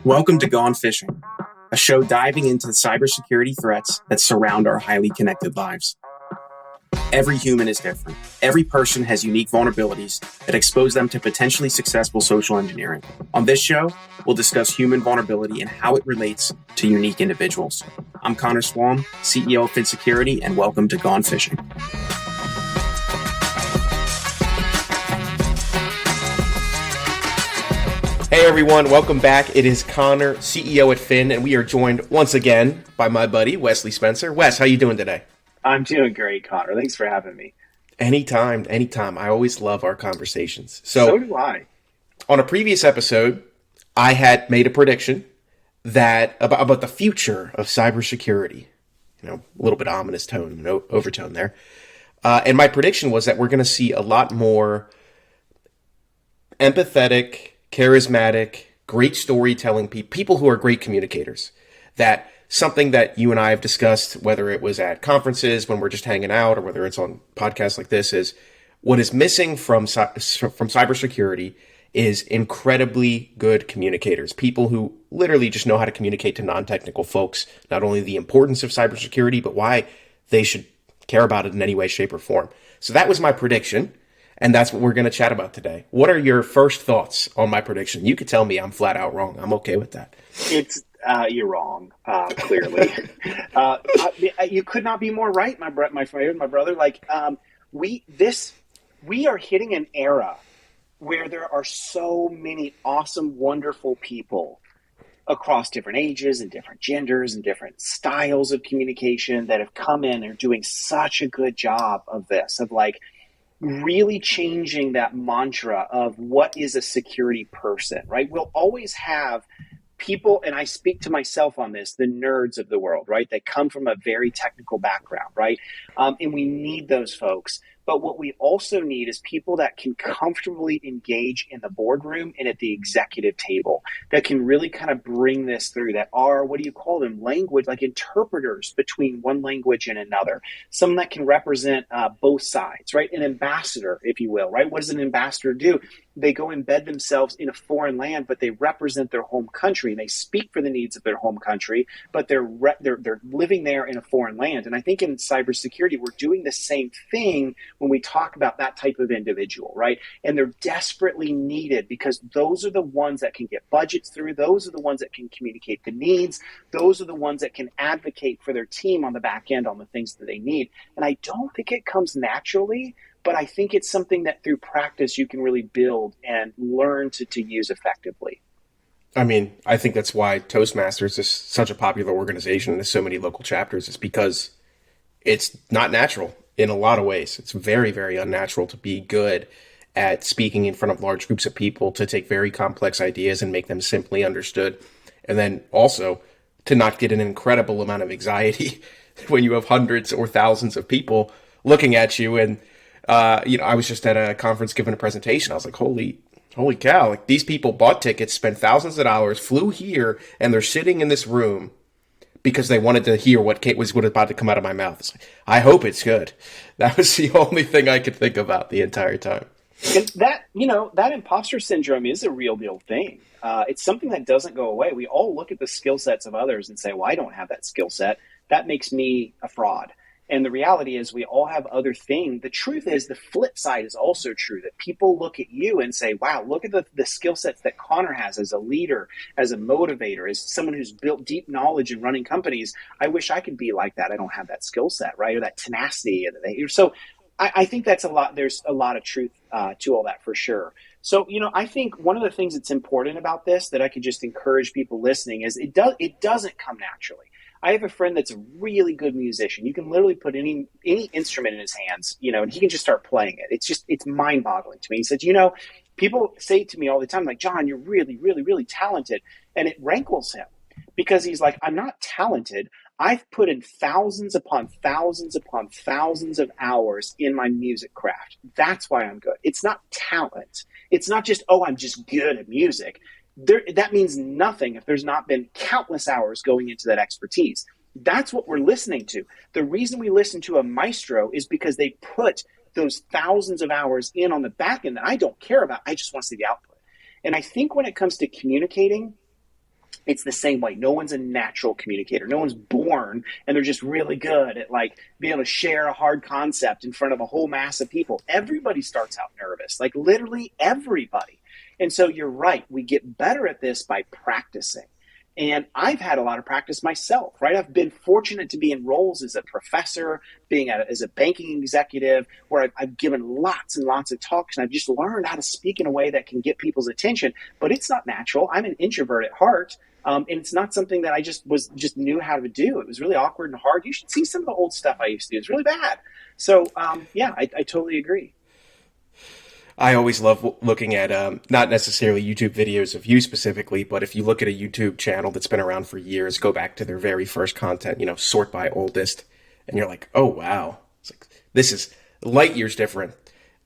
Welcome to Gone Fishing, a show diving into the cybersecurity threats that surround our highly connected lives. Every human is different. Every person has unique vulnerabilities that expose them to potentially successful social engineering. On this show, we'll discuss human vulnerability and how it relates to unique individuals. I'm Connor Swam, CEO of Empath Security, and welcome to Gone Fishing. Hey everyone, welcome back. It is Connor, CEO at Fin, and we are joined once again by my buddy, Wes Spencer. Wes, how you doing today? I'm doing great, Connor. Thanks for having me. Anytime. I always love our conversations. So do I. On a previous episode, I had made a prediction that about the future of cybersecurity. A little bit ominous tone, no overtone there. And my prediction was that we're going to see a lot more empathetic, charismatic, great storytelling people who are great communicators. That something that you and I have discussed, whether it was at conferences when we're just hanging out or whether it's on podcasts like this, is what is missing from cybersecurity is incredibly good communicators. People who literally just know how to communicate to non-technical folks, not only the importance of cybersecurity, but why they should care about it in any way, shape, or form. So that was my prediction. And that's what we're going to chat about today. What are your first thoughts on my prediction? You could tell me I'm flat out wrong. I'm okay with that. You're wrong, clearly. You could not be more right, my brother. We are hitting an era where there are so many awesome, wonderful people across different ages and different genders and different styles of communication that have come in and are doing such a good job of this, of really changing that mantra of what is a security person, right? We'll always have people, and I speak to myself on this, the nerds of the world, right? They come from a very technical background, right? And we need those folks. But what we also need is people that can comfortably engage in the boardroom and at the executive table, that can really kind of bring this through, that are, what do you call them? Language, like interpreters between one language and another. Someone that can represent both sides, right? An ambassador, if you will, right? What does an ambassador do? They go embed themselves in a foreign land, but they represent their home country. They speak for the needs of their home country, but they're living there in a foreign land. And I think in cybersecurity, we're doing the same thing when we talk about that type of individual, right? And they're desperately needed because those are the ones that can get budgets through. Those are the ones that can communicate the needs. Those are the ones that can advocate for their team on the back end on the things that they need. And I don't think it comes naturally, but I think it's something that through practice you can really build and learn to use effectively. I mean, I think that's why Toastmasters is such a popular organization and there's so many local chapters. It's because it's not natural in a lot of ways. It's very, very unnatural to be good at speaking in front of large groups of people, to take very complex ideas and make them simply understood. And then also to not get an incredible amount of anxiety when you have hundreds or thousands of people looking at you. And I was just at a conference giving a presentation. I was like, holy cow, like these people bought tickets, spent thousands of dollars, flew here, and they're sitting in this room because they wanted to hear what was about to come out of my mouth. It's like, I hope it's good. That was the only thing I could think about the entire time. And that imposter syndrome is a real deal thing. It's something that doesn't go away. We all look at the skill sets of others and say, well, I don't have that skill set. That makes me a fraud. And the reality is we all have other things. The truth is the flip side is also true, that people look at you and say, wow, look at the skill sets that Connor has as a leader, as a motivator, as someone who's built deep knowledge in running companies. I wish I could be like that. I don't have that skill set, right? Or that tenacity. So I think that's a lot. There's a lot of truth to all that for sure. So, I think one of the things that's important about this that I could just encourage people listening is it doesn't come naturally. I have a friend that's a really good musician. You can literally put any instrument in his hands, and he can just start playing it. It's mind-boggling to me. He said, people say to me all the time, like, John, you're really, really, really talented. And it rankles him because he's like, I'm not talented. I've put in thousands upon thousands upon thousands of hours in my music craft. That's why I'm good. It's not talent. It's not just, I'm just good at music. That means nothing if there's not been countless hours going into that expertise. That's what we're listening to. The reason we listen to a maestro is because they put those thousands of hours in on the back end that I don't care about. I just want to see the output. And I think when it comes to communicating, It's the same way. No one's a natural communicator. No one's born and they're just really good at like being able to share a hard concept in front of a whole mass of people. Everybody starts out nervous, like literally everybody. And so you're right. We get better at this by practicing. And I've had a lot of practice myself, right? I've been fortunate to be in roles as a professor, as a banking executive, where I've given lots and lots of talks, and I've just learned how to speak in a way that can get people's attention. But it's not natural. I'm an introvert at heart, and it's not something that I just knew how to do. It was really awkward and hard. You should see some of the old stuff I used to do. It's really bad. So I totally agree. I always love looking at not necessarily YouTube videos of you specifically, but if you look at a YouTube channel that's been around for years, go back to their very first content, sort by oldest, and you're like, oh, wow. It's like, this is light years different.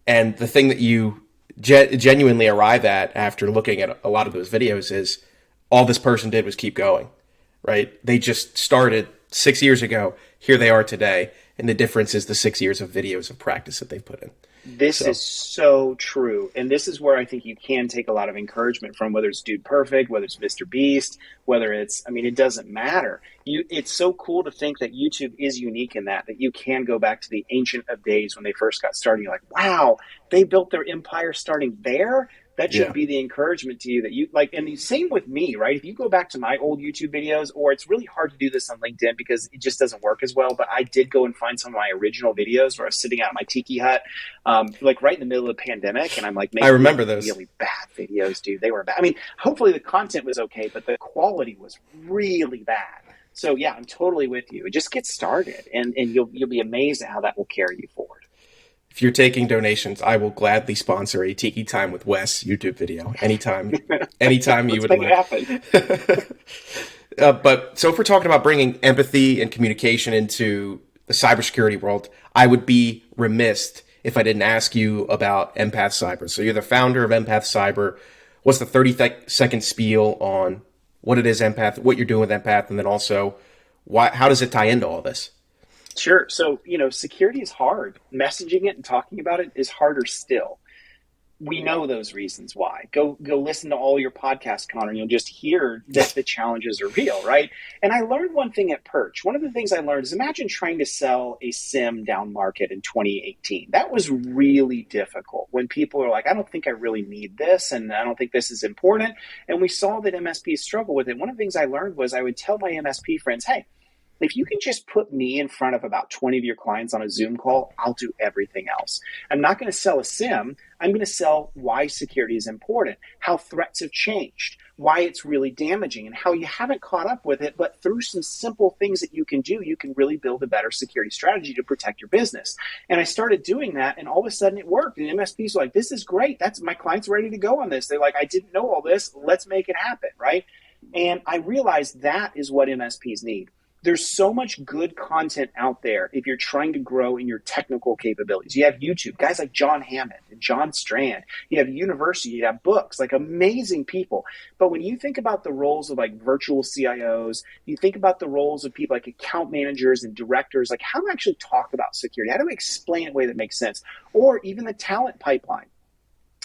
And the thing that you genuinely arrive at after looking at a lot of those videos is all this person did was keep going, right? They just started 6 years ago. Here they are today. And the difference is the 6 years of videos of practice that they've put in. This is so true. And this is where I think you can take a lot of encouragement from, whether it's Dude Perfect, whether it's Mr. Beast, whether it's, it doesn't matter. It's so cool to think that YouTube is unique in that you can go back to the ancient of days when they first got started. You're like, wow, they built their empire starting there. That should be the encouragement to you that you like. And the same with me, right? If you go back to my old YouTube videos, or it's really hard to do this on LinkedIn because it just doesn't work as well. But I did go and find some of my original videos where I was sitting out in my tiki hut, like right in the middle of the pandemic. And I'm like, I remember those really bad videos, dude. They were bad. Hopefully the content was okay, but the quality was really bad. So yeah, I'm totally with you. Just get started and you'll be amazed at how that will carry you forward. If you're taking donations, I will gladly sponsor a Tiki Time with Wes YouTube video anytime you would like. It happen. But so if we're talking about bringing empathy and communication into the cybersecurity world, I would be remiss if I didn't ask you about Empath Cyber. So you're the founder of Empath Cyber. What's the 30-second spiel on what it is Empath, what you're doing with Empath, and then also how does it tie into all this? Sure. So, security is hard. Messaging it and talking about it is harder still. We know those reasons why. Go listen to all your podcasts, Connor, and you'll just hear that the challenges are real, right? And I learned one thing at Perch. One of the things I learned is imagine trying to sell a SIM down market in 2018. That was really difficult when people are like, I don't think I really need this, and I don't think this is important. And we saw that MSPs struggle with it. One of the things I learned was I would tell my MSP friends, hey, if you can just put me in front of about 20 of your clients on a Zoom call, I'll do everything else. I'm not going to sell a SIM. I'm going to sell why security is important, how threats have changed, why it's really damaging, and how you haven't caught up with it. But through some simple things that you can do, you can really build a better security strategy to protect your business. And I started doing that, and all of a sudden it worked. And MSPs were like, this is great. That's my client's ready to go on this. They're like, I didn't know all this. Let's make it happen, right? And I realized that is what MSPs need. There's so much good content out there if you're trying to grow in your technical capabilities. You have YouTube, guys like John Hammond and John Strand. You have university, you have books, like amazing people. But when you think about the roles of like virtual CIOs, you think about the roles of people like account managers and directors, like how do I actually talk about security? How do I explain it in a way that makes sense? Or even the talent pipeline.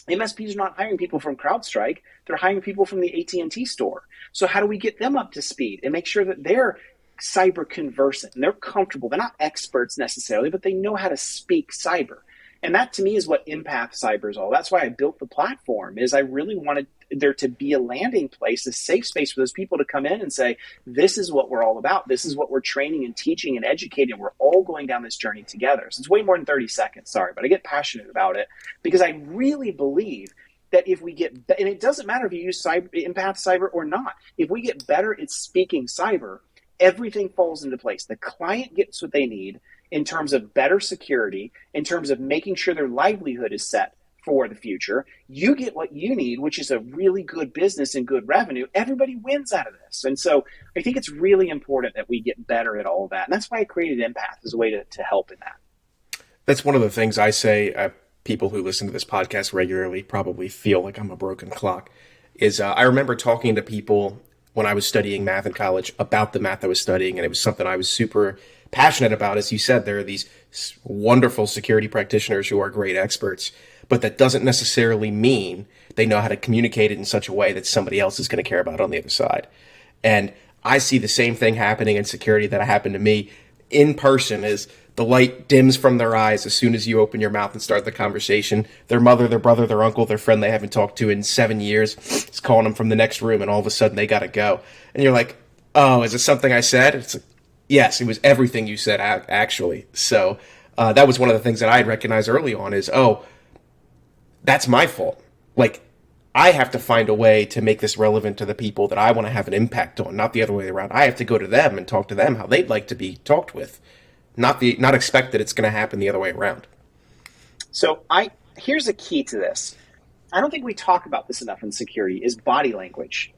MSPs are not hiring people from CrowdStrike. They're hiring people from the AT&T store. So how do we get them up to speed and make sure that they're cyber conversant and they're comfortable? They're not experts necessarily, but they know how to speak cyber. And that to me is what Empath Cyber is all. That's why I built the platform, is I really wanted there to be a landing place, a safe space for those people to come in and say, this is what we're all about. This is what we're training and teaching and educating. We're all going down this journey together. So it's way more than 30 seconds, sorry, but I get passionate about it because I really believe that if we get, and it doesn't matter if you use Empath Cyber or not, if we get better at speaking cyber, everything falls into place. The client gets what they need in terms of better security, in terms of making sure their livelihood is set for the future. You get what you need, which is a really good business and good revenue. Everybody wins out of this. And so I think it's really important that we get better at all of that. And that's why I created Empath as a way to help in that. That's one of the things I say. People who listen to this podcast regularly probably feel like I'm a broken clock. I remember talking to people when I was studying math in college about the math I was studying, and it was something I was super passionate about. As you said, there are these wonderful security practitioners who are great experts, but that doesn't necessarily mean they know how to communicate it in such a way that somebody else is going to care about on the other side. And I see the same thing happening in security that happened to me in person. Is the light dims from their eyes as soon as you open your mouth and start the conversation. Their mother, their brother, their uncle, their friend they haven't talked to in 7 years is calling them from the next room, and all of a sudden they got to go. And you're like, oh, is it something I said? It's like, yes, it was everything you said, actually. So that was one of the things that I had recognized early on is, oh, that's my fault. Like, I have to find a way to make this relevant to the people that I want to have an impact on, not the other way around. I have to go to them and talk to them how they'd like to be talked with, not expect that it's going to happen the other way around. So here's a key to this. I don't think we talk about this enough in security, is body language.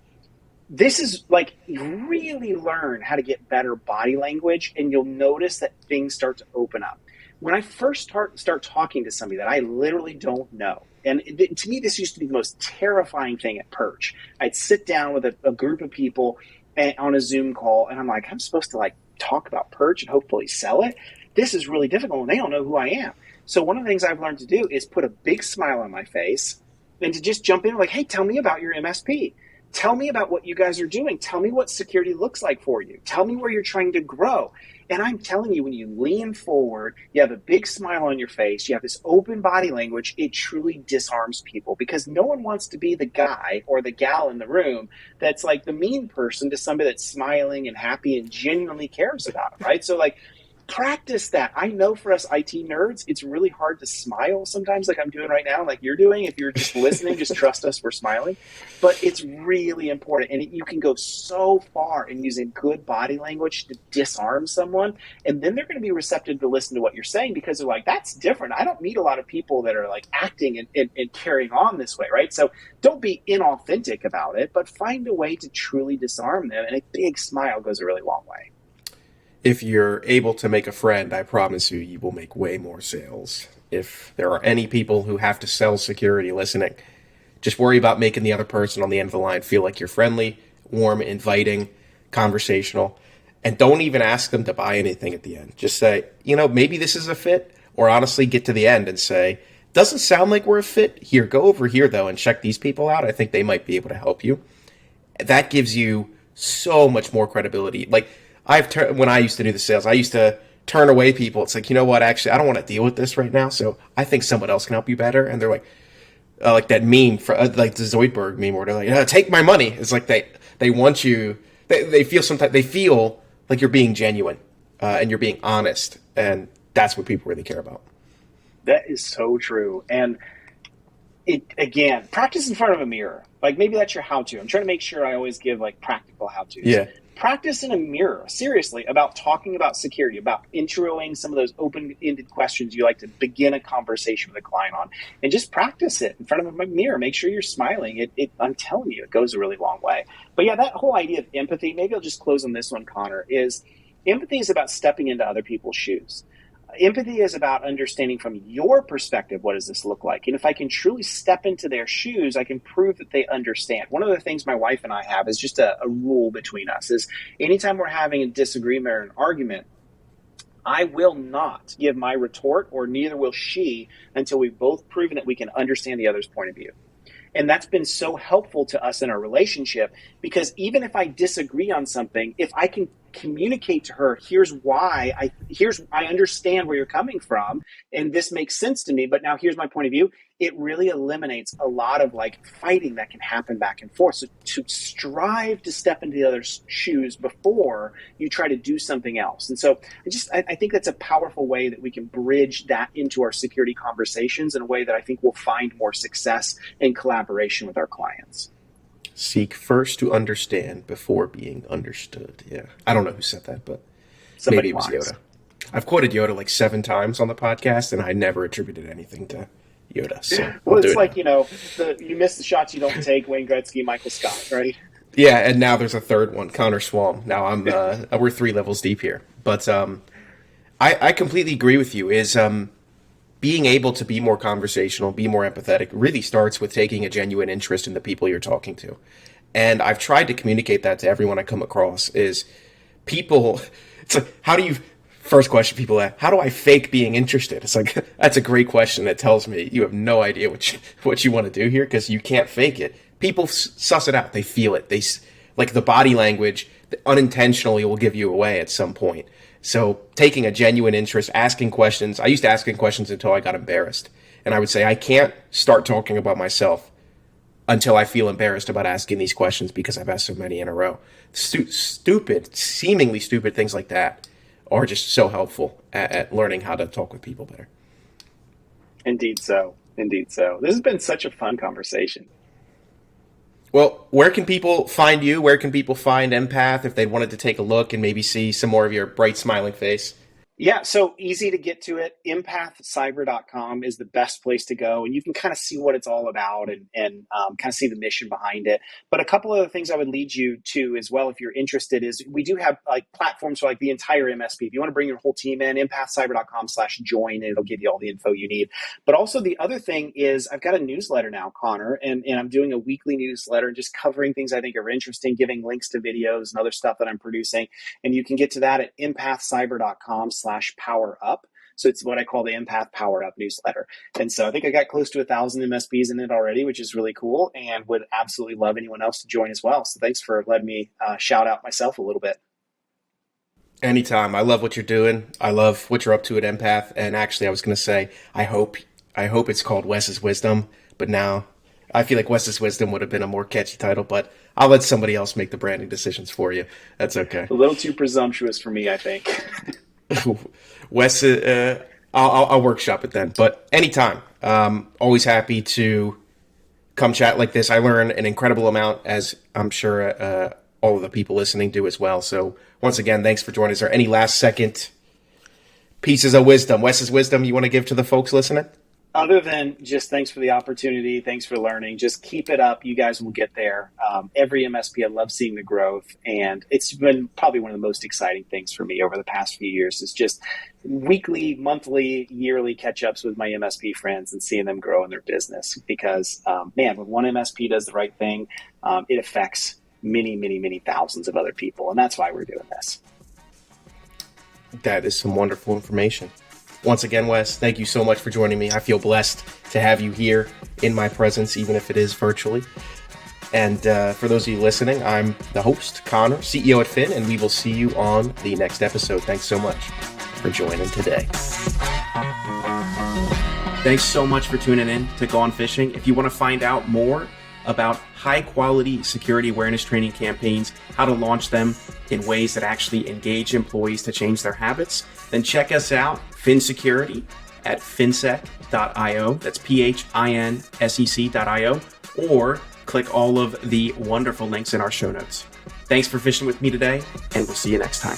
This is like, you really learn how to get better body language, and you'll notice that things start to open up. When I first start talking to somebody that I literally don't know, and to me, this used to be the most terrifying thing at Perch. I'd sit down with a group of people on a Zoom call, and I'm like, I'm supposed to like talk about Perch and hopefully sell it. This is really difficult, and they don't know who I am. So one of the things I've learned to do is put a big smile on my face and to just jump in like, hey, tell me about your MSP. Tell me about what you guys are doing. Tell me what security looks like for you. Tell me where you're trying to grow. And I'm telling you, when you lean forward, you have a big smile on your face, you have this open body language, it truly disarms people, because no one wants to be the guy or the gal in the room that's like the mean person to somebody that's smiling and happy and genuinely cares about it, right? So like, practice that. I know for us IT nerds, it's really hard to smile sometimes, like I'm doing right now, like you're doing. If you're just listening, just trust us, we're smiling. But it's really important. And you can go so far in using good body language to disarm someone. And then they're going to be receptive to listen to what you're saying, because they're like, that's different. I don't meet a lot of people that are like acting and carrying on this way, right? So don't be inauthentic about it, but find a way to truly disarm them. And a big smile goes a really long way. If you're able to make a friend, I promise you, you will make way more sales. If there are any people who have to sell security listening, just worry about making the other person on the end of the line feel like you're friendly, warm, inviting, conversational, and don't even ask them to buy anything at the end. Just say, maybe this is a fit, or honestly get to the end and say, doesn't sound like we're a fit. Here, go over here, though, and check these people out. I think they might be able to help you. That gives you so much more credibility. Like, when I used to do the sales, I used to turn away people. It's like, you know what, actually, I don't want to deal with this right now, so I think someone else can help you better. And they're like that meme, like the Zoidberg meme, where they're like, take my money. It's like they want you, they feel like you're being genuine and you're being honest. And that's what people really care about. That is so true. And again, practice in front of a mirror. Like, maybe that's your how-to. I'm trying to make sure I always give like practical how-tos. Yeah. Practice in a mirror, seriously, about talking about security, about introing some of those open-ended questions you like to begin a conversation with a client on, and just practice it in front of a mirror. Make sure you're smiling. I'm telling you, it goes a really long way. But yeah, that whole idea of empathy, maybe I'll just close on this one, Connor, is empathy is about stepping into other people's shoes. Empathy is about understanding from your perspective, what does this look like? And if I can truly step into their shoes, I can prove that they understand. One of the things my wife and I have is just a rule between us is anytime we're having a disagreement or an argument, I will not give my retort, or neither will she, until we've both proven that we can understand the other's point of view. And that's been so helpful to us in our relationship, because even if I disagree on something, if I can communicate to her, here's why, I understand where you're coming from, and this makes sense to me, but now here's my point of view, it really eliminates a lot of like fighting that can happen back and forth. So to strive to step into the other's shoes before you try to do something else. And so I think that's a powerful way that we can bridge that into our security conversations in a way that I think will find more success in collaboration with our clients. Seek first to understand before being understood. Yeah. I don't know who said that, but Somebody maybe it was wise. Yoda. I've quoted Yoda like 7 times on the podcast, and I never attributed anything to Yoda. So well, it's like, you miss the shots you don't take, Wayne Gretzky, Michael Scott, right? Yeah, and now there's a third one, Connor Swam. Now we're 3 levels deep here. But I completely agree with you, is being able to be more conversational, be more empathetic, really starts with taking a genuine interest in the people you're talking to. And I've tried to communicate that to everyone I come across, is people, it's like, first question people ask, how do I fake being interested? It's like, that's a great question that tells me you have no idea what you want to do here, because you can't fake it. People suss it out. They feel it. like the body language unintentionally will give you away at some point. So taking a genuine interest, asking questions. I used to asking questions until I got embarrassed. And I would say, I can't start talking about myself until I feel embarrassed about asking these questions because I've asked so many in a row. Stupid, seemingly stupid things like that are just so helpful at learning how to talk with people better. Indeed so. Indeed so. This has been such a fun conversation. Well, where can people find you? Where can people find Empath if they wanted to take a look and maybe see some more of your bright, smiling face? Yeah, so easy to get to it. Empathcyber.com is the best place to go, and you can kind of see what it's all about and kind of see the mission behind it. But a couple of the things I would lead you to as well, if you're interested, is we do have like platforms for like the entire MSP. If you want to bring your whole team in, empathcyber.com/join, and it'll give you all the info you need. But also the other thing is I've got a newsletter now, Connor, and I'm doing a weekly newsletter just covering things I think are interesting, giving links to videos and other stuff that I'm producing. And you can get to that at empathcyber.com/power up. So it's what I call the Empath Power Up newsletter. And so I think I got close to 1,000 MSPs in it already, which is really cool, and would absolutely love anyone else to join as well. So thanks for letting me shout out myself a little bit. Anytime. I love what you're doing. I love what you're up to at Empath. And actually, I was going to say, I hope it's called Wes's Wisdom, but now I feel like Wes's Wisdom would have been a more catchy title, but I'll let somebody else make the branding decisions for you. That's okay. A little too presumptuous for me, I think. Wes, I'll workshop it then. But anytime, always happy to come chat like this. I learn an incredible amount, as I'm sure all of the people listening do as well. So once again, thanks for joining us. Is there any last second pieces of wisdom, Wes's wisdom, you want to give to the folks listening? Other than just thanks for the opportunity, thanks for learning, just keep it up. You guys will get there. Every MSP, I love seeing the growth. And it's been probably one of the most exciting things for me over the past few years is just weekly, monthly, yearly catch-ups with my MSP friends and seeing them grow in their business. Because, man, when one MSP does the right thing, it affects many, many, many thousands of other people. And that's why we're doing this. That is some wonderful information. Once again, Wes, thank you so much for joining me. I feel blessed to have you here in my presence, even if it is virtually. And for those of you listening, I'm the host, Connor, CEO at Fin, and we will see you on the next episode. Thanks so much for joining today. Thanks so much for tuning in to Gone Fishing. If you want to find out more about high-quality security awareness training campaigns, how to launch them in ways that actually engage employees to change their habits, then check us out, Fin Security, at finsec.io. That's PHINSEC.io, or click all of the wonderful links in our show notes. Thanks for fishing with me today, and we'll see you next time.